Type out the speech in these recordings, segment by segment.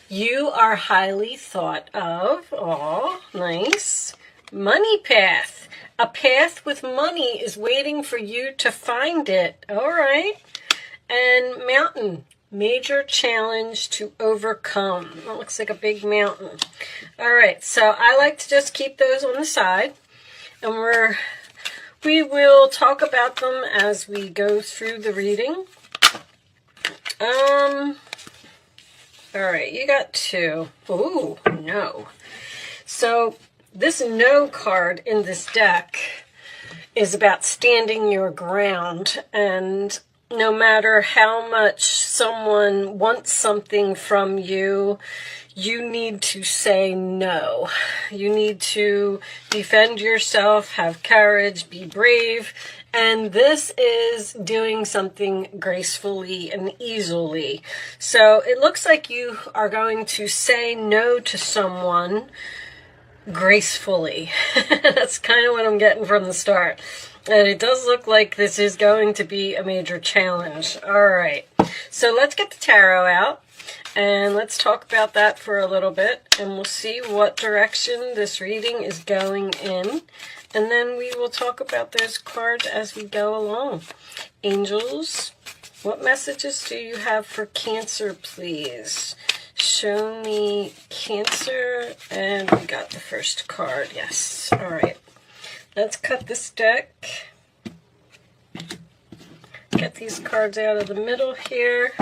You are highly thought of. Oh, nice. Money path. A path with money is waiting for you to find it. All right. And mountain. Major challenge to overcome. That looks like a big mountain. All right. So I like to just keep those on the side. And we will talk about them as we go through the reading. All right, you got 2. Ooh, no. So this no card in this deck is about standing your ground, and no matter how much someone wants something from you, you need to say no. You need to defend yourself, have courage, be brave. And this is doing something gracefully and easily. So it looks like you are going to say no to someone gracefully. That's kind of what I'm getting from the start. And it does look like this is going to be a major challenge. All right. So let's get the tarot out. And let's talk about that for a little bit. And we'll see what direction this reading is going in. And then we will talk about those cards as we go along. Angels, what messages do you have for Cancer, please? Show me Cancer. And we got the first card. Yes. All right. Let's cut this deck. Get these cards out of the middle here.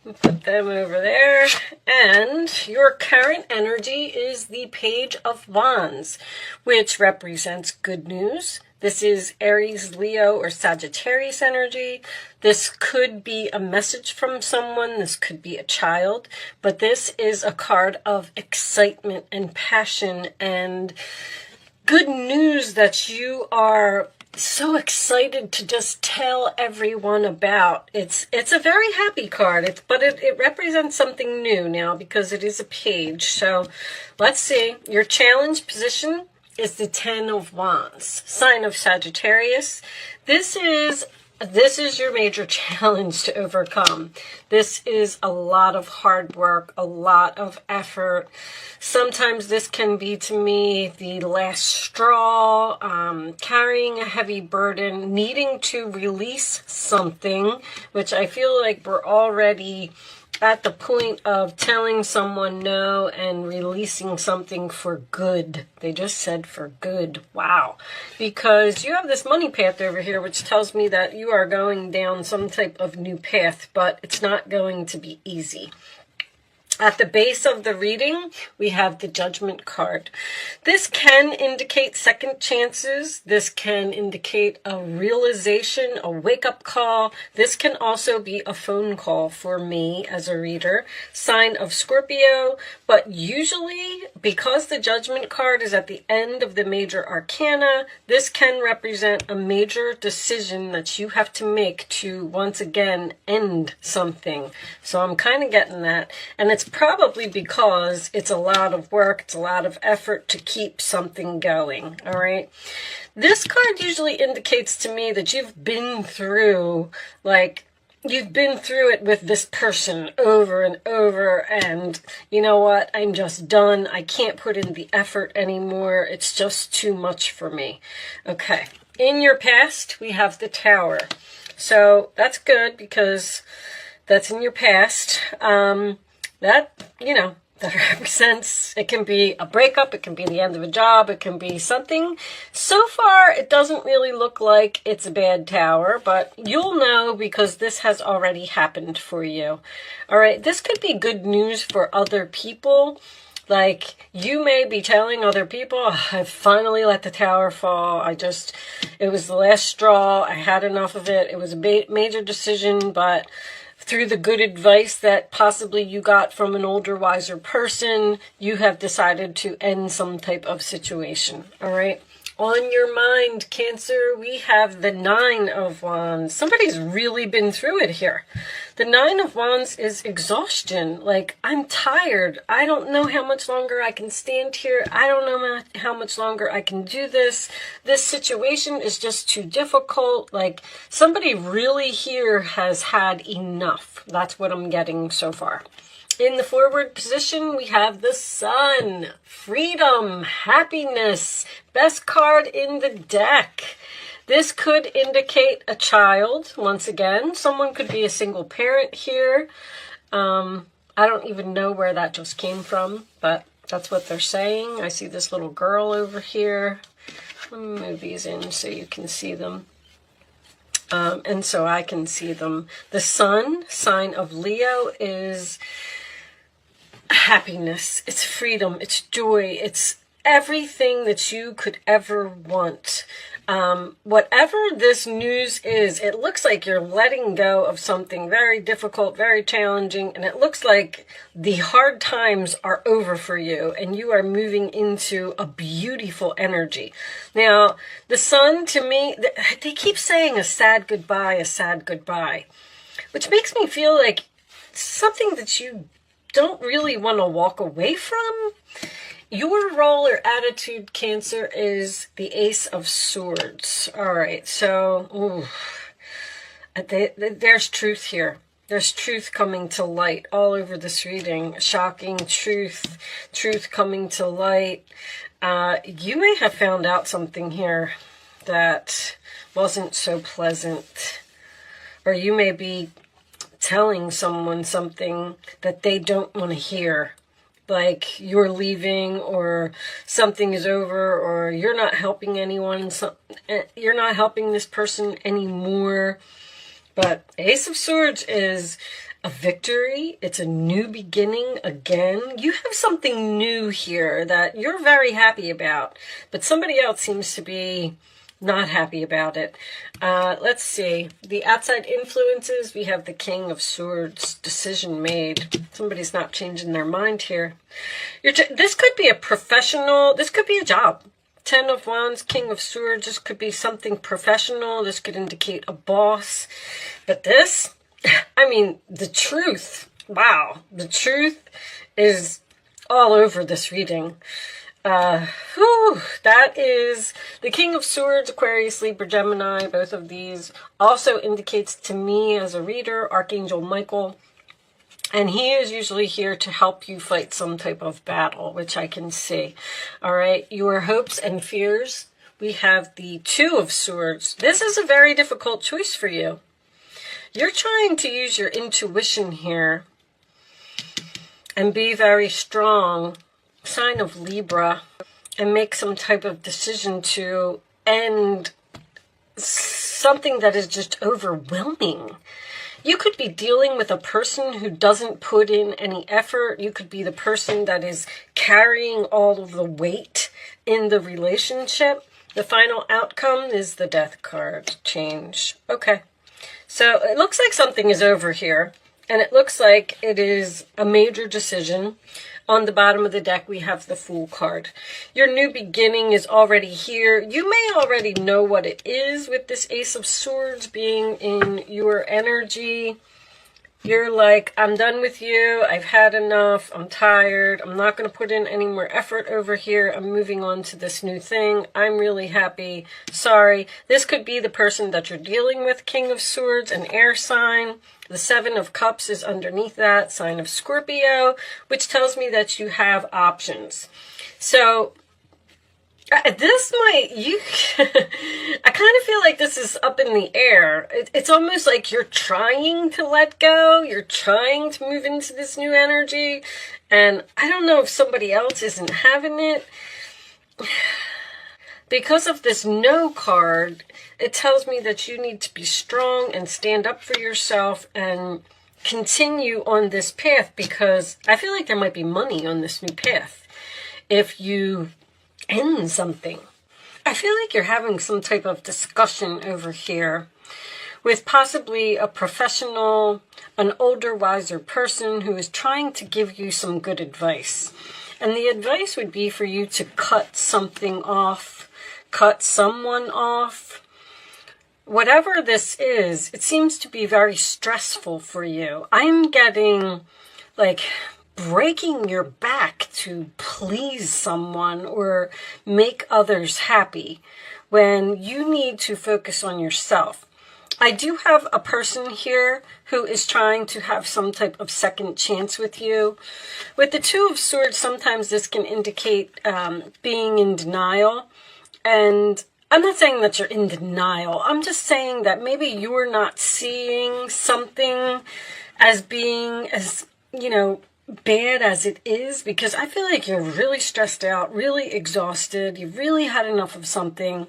We'll put them over there. And your current energy is the Page of Wands, which represents good news. This is Aries, Leo, or Sagittarius energy. This could be a message from someone. This could be a child. But this is a card of excitement and passion and good news that you are so excited to just tell everyone about. It's a very happy card, but it represents something new now because it is a page. So let's see. Your challenge position is the 10 of Wands, sign of Sagittarius. This is your major challenge to overcome. This is a lot of hard work, a lot of effort. Sometimes this can be, to me, the last straw, carrying a heavy burden, needing to release something, which I feel like we're already at the point of telling someone no and releasing something for good. They just said for good. Wow. Because you have this money path over here, which tells me that you are going down some type of new path, but it's not going to be easy. At the base of the reading, we have the Judgment card. This can indicate second chances. This can indicate a realization, a wake-up call. This can also be a phone call for me as a reader. Sign of Scorpio. But usually, because the Judgment card is at the end of the major arcana, this can represent a major decision that you have to make to, once again, end something. So I'm kind of getting that. And it's probably because it's a lot of work, it's a lot of effort to keep something going, all right? This card usually indicates to me that you've been through, you've been through it with this person over and over, and you know what? I'm just done. I can't put in the effort anymore. It's just too much for me. Okay. In your past, we have the Tower. So that's good because that's in your past. That represents, it can be a breakup, it can be the end of a job, it can be something. So far, it doesn't really look like it's a bad tower, but you'll know because this has already happened for you. All right, this could be good news for other people. Like, you may be telling other people, oh, I finally let the tower fall. It was the last straw. I had enough of it. It was a major decision, but through the good advice that possibly you got from an older, wiser person, you have decided to end some type of situation, all right? On your mind, Cancer, we have the 9 of Wands. Somebody's really been through it here. The Nine of Wands is exhaustion. Like, I'm tired. I don't know how much longer I can stand here. I don't know how much longer I can do this. This situation is just too difficult. Like, somebody really here has had enough. That's what I'm getting so far. In the forward position, we have the Sun. Freedom, happiness, best card in the deck. This could indicate a child, once again. Someone could be a single parent here. I don't even know where that just came from, but that's what they're saying. I see this little girl over here. Let me move these in so you can see them. And so I can see them. The Sun, sign of Leo, is happiness. It's freedom. It's joy. It's everything that you could ever want. Whatever this news is, it looks like you're letting go of something very difficult, very challenging, and it looks like the hard times are over for you and you are moving into a beautiful energy. Now, the Sun, to me, they keep saying a sad goodbye, which makes me feel like something that you don't really want to walk away from. Your role or attitude, Cancer, is the Ace of Swords. All right, so there's truth here. There's truth coming to light all over this reading. Shocking truth coming to light. You may have found out something here that wasn't so pleasant. Or you may be telling someone something that they don't want to hear. Like you're leaving, or something is over, or you're not helping anyone, you're not helping this person anymore. But Ace of Swords is a victory. It's a new beginning again. You have something new here that you're very happy about, but somebody else seems to be not happy about it. Let's see. The outside influences, we have the King of Swords, decision made. Somebody's not changing their mind here. This could be a professional, this could be a job. Ten of Wands, King of Swords, this could be something professional. This could indicate a boss. But this, I mean, the truth, wow, the truth is all over this reading. That is the King of Swords, Aquarius, Libra, Gemini. Both of these also indicates to me as a reader, Archangel Michael. And he is usually here to help you fight some type of battle, which I can see. All right, your hopes and fears. We have the Two of Swords. This is a very difficult choice for you. You're trying to use your intuition here and be very strong. Sign of Libra, and make some type of decision to end something that is just overwhelming. You could be dealing with a person who doesn't put in any effort. You could be the person that is carrying all of the weight in the relationship. The final outcome is the Death card. Change. Okay. So it looks like something is over here, and it looks like it is a major decision. On the bottom of the deck, we have the Fool card. Your new beginning is already here. You may already know what it is with this Ace of Swords being in your energy. You're like, I'm done with you. I've had enough. I'm tired. I'm not going to put in any more effort over here. I'm moving on to this new thing. I'm really happy. Sorry. This could be the person that you're dealing with, King of Swords, an air sign. The Seven of Cups is underneath that, sign of Scorpio, which tells me that you have options. So this might, I kind of feel like this is up in the air. It's almost like you're trying to let go. You're trying to move into this new energy. And I don't know if somebody else isn't having it. Because of this No card, it tells me that you need to be strong and stand up for yourself and continue on this path, because I feel like there might be money on this new path if you end something. I feel like you're having some type of discussion over here with possibly a professional, an older, wiser person who is trying to give you some good advice. And the advice would be for you to cut something off, cut someone off, whatever this is, it seems to be very stressful for you. I'm getting like breaking your back to please someone or make others happy when you need to focus on yourself. I do have a person here who is trying to have some type of second chance with you. With the Two of Swords, sometimes this can indicate being in denial. And I'm not saying that you're in denial. I'm just saying that maybe you're not seeing something as being as, bad as it is, because I feel like you're really stressed out, really exhausted. You've really had enough of something.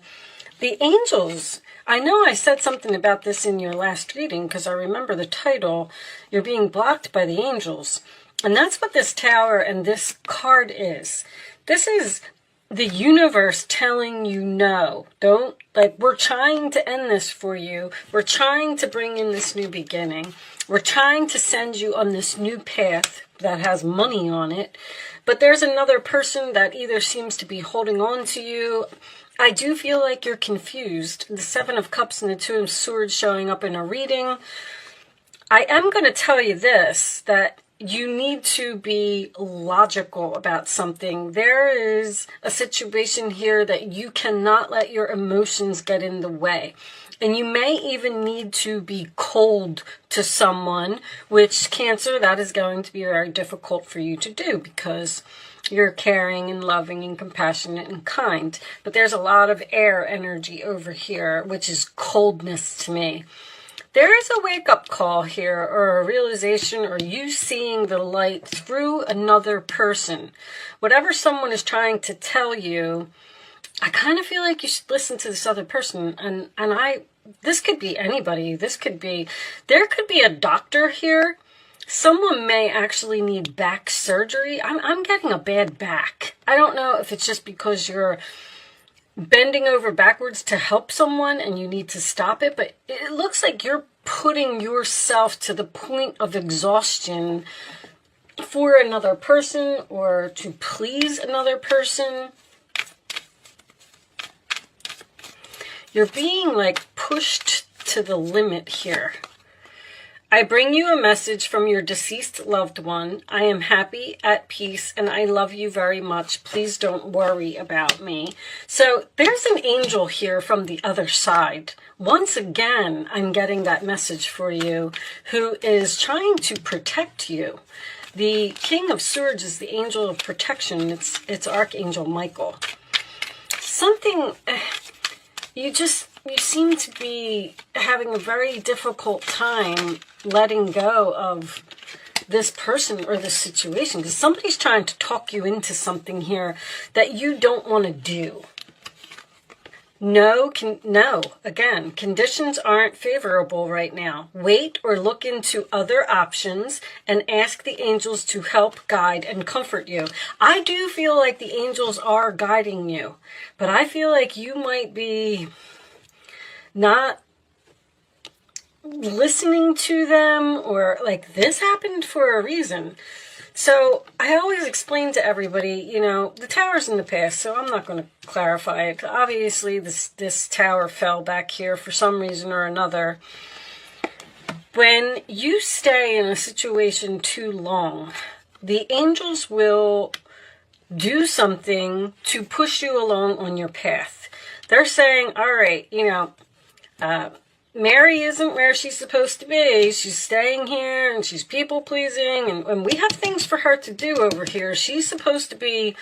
The angels, I know I said something about this in your last reading because I remember the title, You're Being Blocked by the Angels. And that's what this tower and this card is. This is the universe telling you no. Don't, we're trying to end this for you. We're trying to bring in this new beginning. We're trying to send you on this new path that has money on it. But there's another person that either seems to be holding on to you. I do feel like you're confused. The Seven of Cups and the Two of Swords showing up in a reading. I am going to tell you this, that you need to be logical about something. There is a situation here that you cannot let your emotions get in the way. And you may even need to be cold to someone, which Cancer, that is going to be very difficult for you to do because you're caring and loving and compassionate and kind. But there's a lot of air energy over here, which is coldness to me. There is a wake-up call here, or a realization, or you seeing the light through another person. Whatever someone is trying to tell you, I kind of feel like you should listen to this other person. And this could be anybody. There could be a doctor here. Someone may actually need back surgery. I'm getting a bad back. I don't know if it's just because you're bending over backwards to help someone and you need to stop it, but it looks like you're putting yourself to the point of exhaustion for another person or to please another person. You're being pushed to the limit here. I bring you a message from your deceased loved one. I am happy, at peace, and I love you very much. Please don't worry about me. So there's an angel here from the other side. Once again, I'm getting that message for you, who is trying to protect you. The King of Swords is the angel of protection. It's Archangel Michael. Something, you seem to be having a very difficult time letting go of this person or this situation, because somebody's trying to talk you into something here that you don't want to do. No, again, conditions aren't favorable right now. Wait or look into other options and ask the angels to help, guide, and comfort you. I do feel like the angels are guiding you, but I feel like you might be not listening to them, or this happened for a reason. So I always explain to everybody, the tower's in the past, so I'm not going to clarify it. Obviously, this tower fell back here for some reason or another. When you stay in a situation too long, the angels will do something to push you along on your path. They're saying, all right, Mary isn't where she's supposed to be. She's staying here and she's people-pleasing, and we have things for her to do over here. She's supposed to be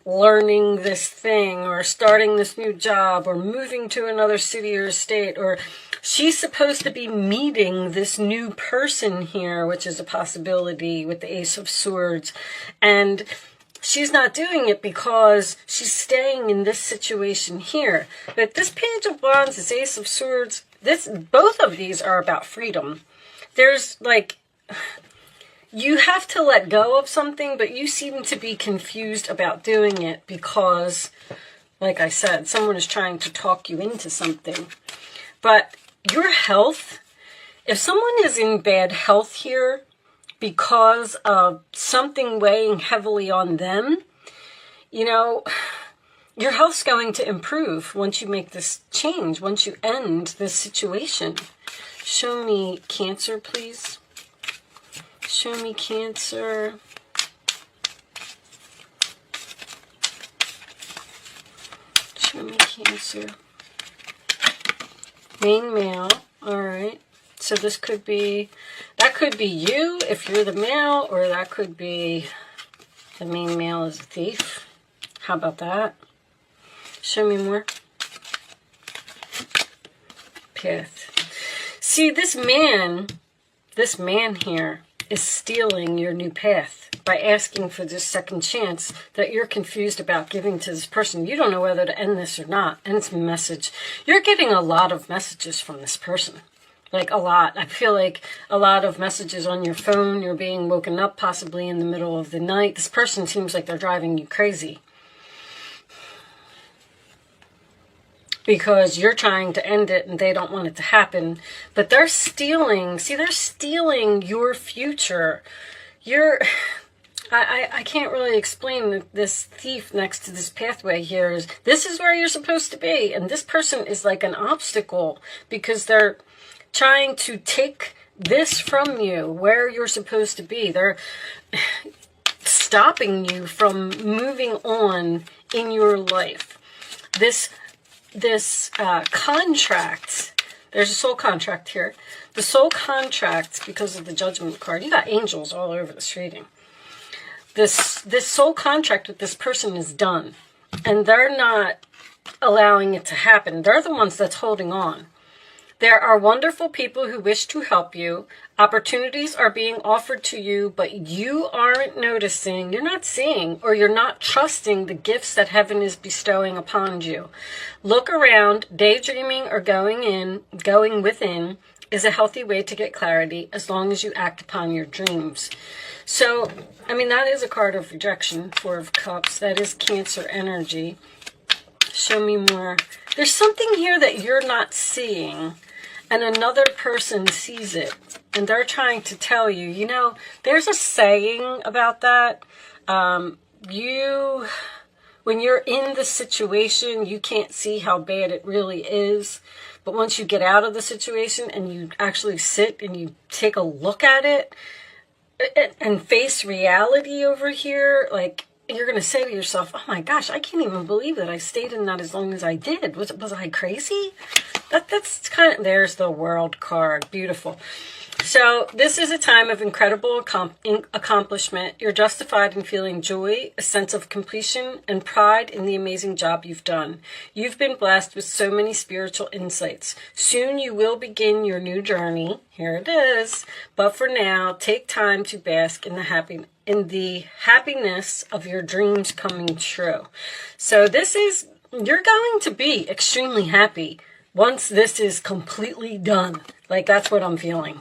learning this thing or starting this new job or moving to another city or state, or she's supposed to be meeting this new person here, which is a possibility with the Ace of Swords. And she's not doing it because she's staying in this situation here. But this Page of Wands, this Ace of Swords, both of these are about freedom. There's you have to let go of something, but you seem to be confused about doing it because, like I said, someone is trying to talk you into something. But your health, if someone is in bad health here because of something weighing heavily on them, your health's going to improve once you make this change, once you end this situation. Show me Cancer, please. Show me Cancer. Show me Cancer. Main male. All right. So this could be, that could be you if you're the male, or that could be the main male is a thief. How about that? Show me more. Path. See, this man here is stealing your new path by asking for this second chance that you're confused about giving to this person. You don't know whether to end this or not. And it's a message. You're getting a lot of messages from this person. Like a lot. I feel like a lot of messages on your phone. You're being woken up possibly in the middle of the night. This person seems like they're driving you crazy. Because you're trying to end it and they don't want it to happen. But they're stealing. See, they're stealing your future. I can't really explain this thief next to this pathway here. This is where you're supposed to be. And this person is like an obstacle because they're trying to take this from you, where you're supposed to be. They're stopping you from moving on in your life. This contract, there's a soul contract here. The soul contract, because of the Judgment card, you got angels all over this reading. This soul contract with this person is done. And they're not allowing it to happen. They're the ones that's holding on. There are wonderful people who wish to help you. Opportunities are being offered to you, but you aren't noticing, you're not seeing, or you're not trusting the gifts that heaven is bestowing upon you. Look around. Daydreaming or going within is a healthy way to get clarity as long as you act upon your dreams. So, I mean, that is a card of rejection, Four of Cups. That is Cancer energy. Show me more. There's something here that you're not seeing, and another person sees it, and they're trying to tell you, you know, there's a saying about that. When you're in the situation, you can't see how bad it really is. But once you get out of the situation and you actually sit and you take a look at it and face reality over here, like, you're going to say to yourself, oh my gosh, I can't even believe that I stayed in that as long as I did. Was I crazy? That's kind of, there's the World card. Beautiful. So this is a time of incredible accomplishment. You're justified in feeling joy, a sense of completion, and pride in the amazing job you've done. You've been blessed with so many spiritual insights. Soon you will begin your new journey. Here it is. But for now, take time to bask in the happiness of your dreams coming true. So this is, you're going to be extremely happy once this is completely done. Like, that's what I'm feeling.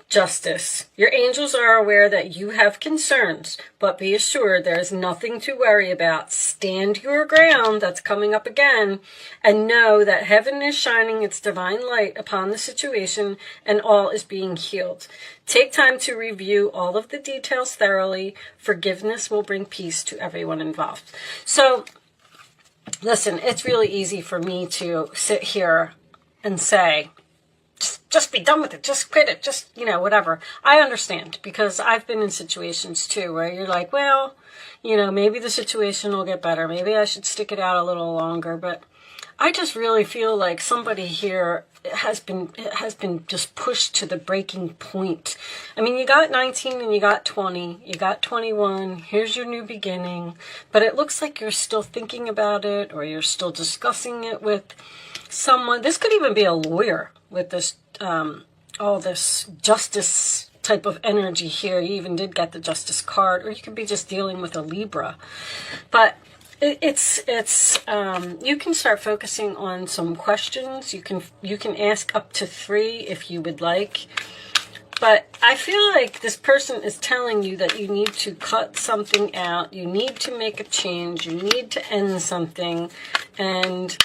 Justice. Your angels are aware that you have concerns, but be assured there is nothing to worry about. Stand your ground, that's coming up again, and know that heaven is shining its divine light upon the situation and all is being healed. Take time to review all of the details thoroughly. Forgiveness will bring peace to everyone involved. So, listen, it's really easy for me to sit here and say, just be done with it. Just quit it. Just, whatever. I understand, because I've been in situations too where you're like, well, maybe the situation will get better. Maybe I should stick it out a little longer. But I just really feel like somebody here has been just pushed to the breaking point. I mean, you got 19 and you got 20. You got 21. Here's your new beginning. But it looks like you're still thinking about it, or you're still discussing it with someone. This could even be a lawyer with this, all this justice type of energy here. You even did get the Justice card, or you could be just dealing with a Libra. But it's you can start focusing on some questions. You can ask up to 3 if you would like. But I feel like this person is telling you that you need to cut something out. You need to make a change. You need to end something. And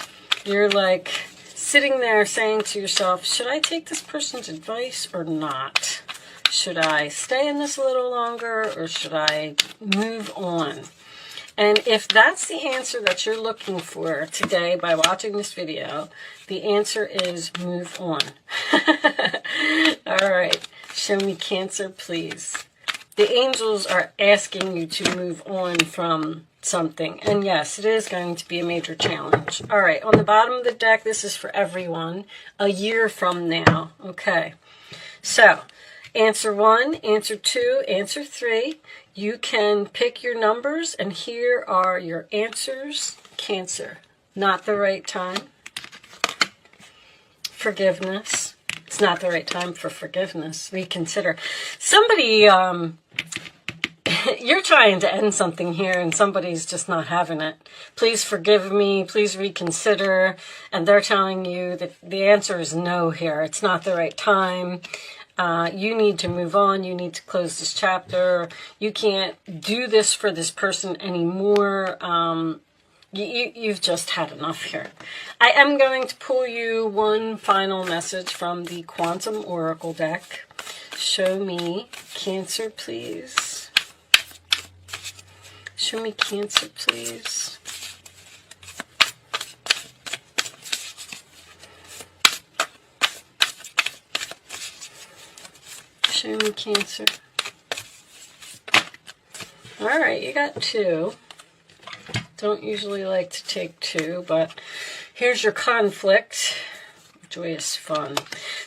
you're like sitting there saying to yourself, should I take this person's advice or not? Should I stay in this a little longer, or should I move on? And if that's the answer that you're looking for today by watching this video, the answer is move on. All right, show me Cancer, please. The angels are asking you to move on from something. And yes, it is going to be a major challenge. All right, on the bottom of the deck, this is for everyone. A year from now. Okay, so answer 1, answer 2, answer 3. You can pick your numbers, and here are your answers. Cancer, not the right time. Forgiveness. It's not the right time for forgiveness. Reconsider. Somebody, you're trying to end something here, and somebody's just not having it. Please forgive me. Please reconsider. And they're telling you that the answer is no here. It's not the right time. You need to move on. You need to close this chapter. You can't do this for this person anymore. You've just had enough here. I am going to pull you one final message from the Quantum Oracle deck. Show me Cancer, please. Show me Cancer, please. Show me Cancer. All right, you got 2. Don't usually like to take 2, but here's your conflict. Joyous fun.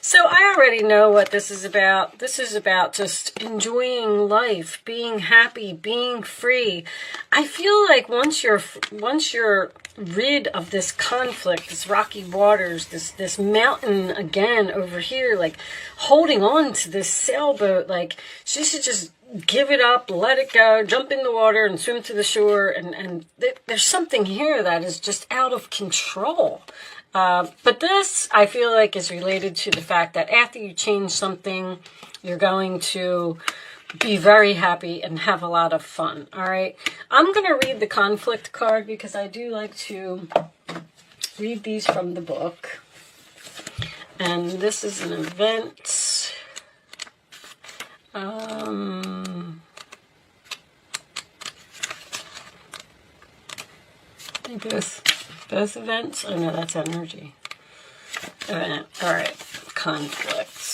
So I already know what this is about. This is about just enjoying life, being happy, being free. I feel like once you're rid of this conflict, this rocky waters, this mountain again over here, like holding on to this sailboat, like she should just give it up, let it go, jump in the water and swim to the shore. And there's something here that is just out of control. But this, I feel like, is related to the fact that after you change something, you're going to be very happy and have a lot of fun. All right. I'm going to read the conflict card because I do like to read these from the book. And this is an event. They both events? Oh no, that's energy. Event. All right. Conflict.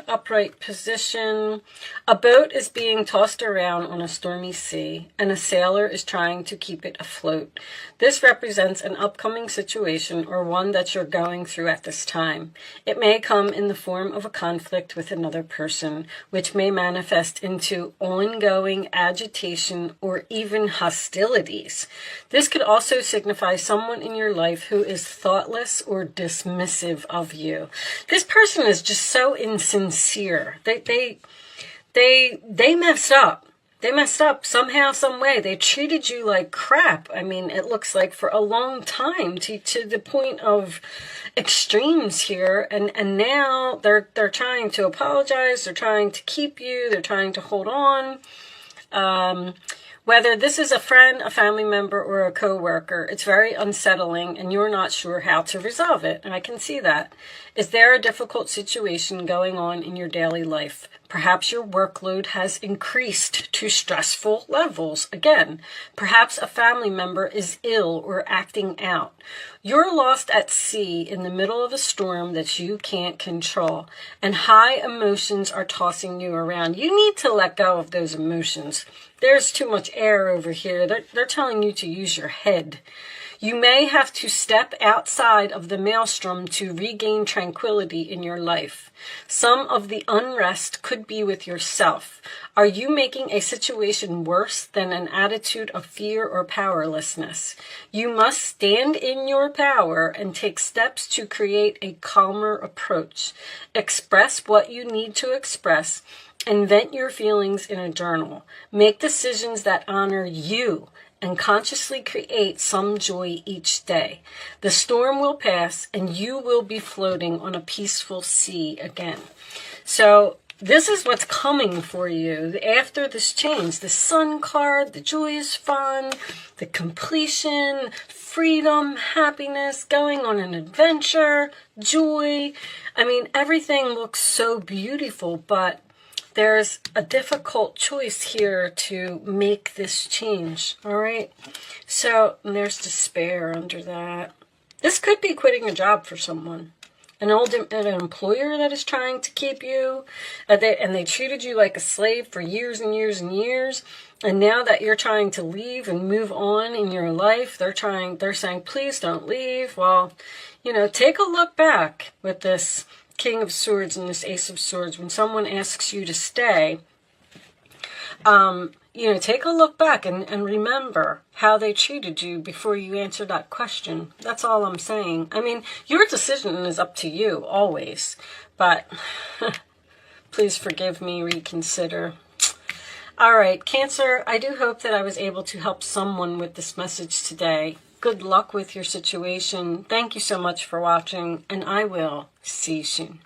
Upright position. A boat is being tossed around on a stormy sea, and a sailor is trying to keep it afloat. This represents an upcoming situation or one that you're going through at this time. It may come in the form of a conflict with another person, which may manifest into ongoing agitation or even hostilities. This could also signify someone in your life who is thoughtless or dismissive of you. This person is just so insincere. They messed up. They messed up somehow, some way. They treated you like crap. I mean, it looks like for a long time to the point of extremes here. And now they're trying to apologize. They're trying to keep you. They're trying to hold on. Whether this is a friend, a family member, or a coworker, it's very unsettling and you're not sure how to resolve it. And I can see that. Is there a difficult situation going on in your daily life? Perhaps your workload has increased to stressful levels. Again, perhaps a family member is ill or acting out. You're lost at sea in the middle of a storm that you can't control, and high emotions are tossing you around. You need to let go of those emotions. There's too much air over here. They're telling you to use your head. You may have to step outside of the maelstrom to regain tranquility in your life. Some of the unrest could be with yourself. Are you making a situation worse than an attitude of fear or powerlessness? You must stand in your power and take steps to create a calmer approach. Express what you need to express and vent your feelings in a journal. Make decisions that honor you and consciously create some joy each day. The storm will pass and you will be floating on a peaceful sea again. So this is what's coming for you after this change. The Sun card, the joyous fun, the completion, freedom, happiness, going on an adventure, joy. I mean, everything looks so beautiful, but there's a difficult choice here to make this change, all right? So there's despair under that. This could be quitting a job for someone. An employer that is trying to keep you, and they treated you like a slave for years and years and years, and now that you're trying to leave and move on in your life, they're saying, please don't leave. Well, you know, take a look back with this King of Swords and this Ace of Swords. When someone asks you to stay, you know, take a look back and remember how they treated you before you answer that question. That's all I'm saying. I mean, your decision is up to you always, but please forgive me, reconsider. All right, Cancer, I do hope that I was able to help someone with this message today. Good luck with your situation. Thank you so much for watching, and I will see you soon.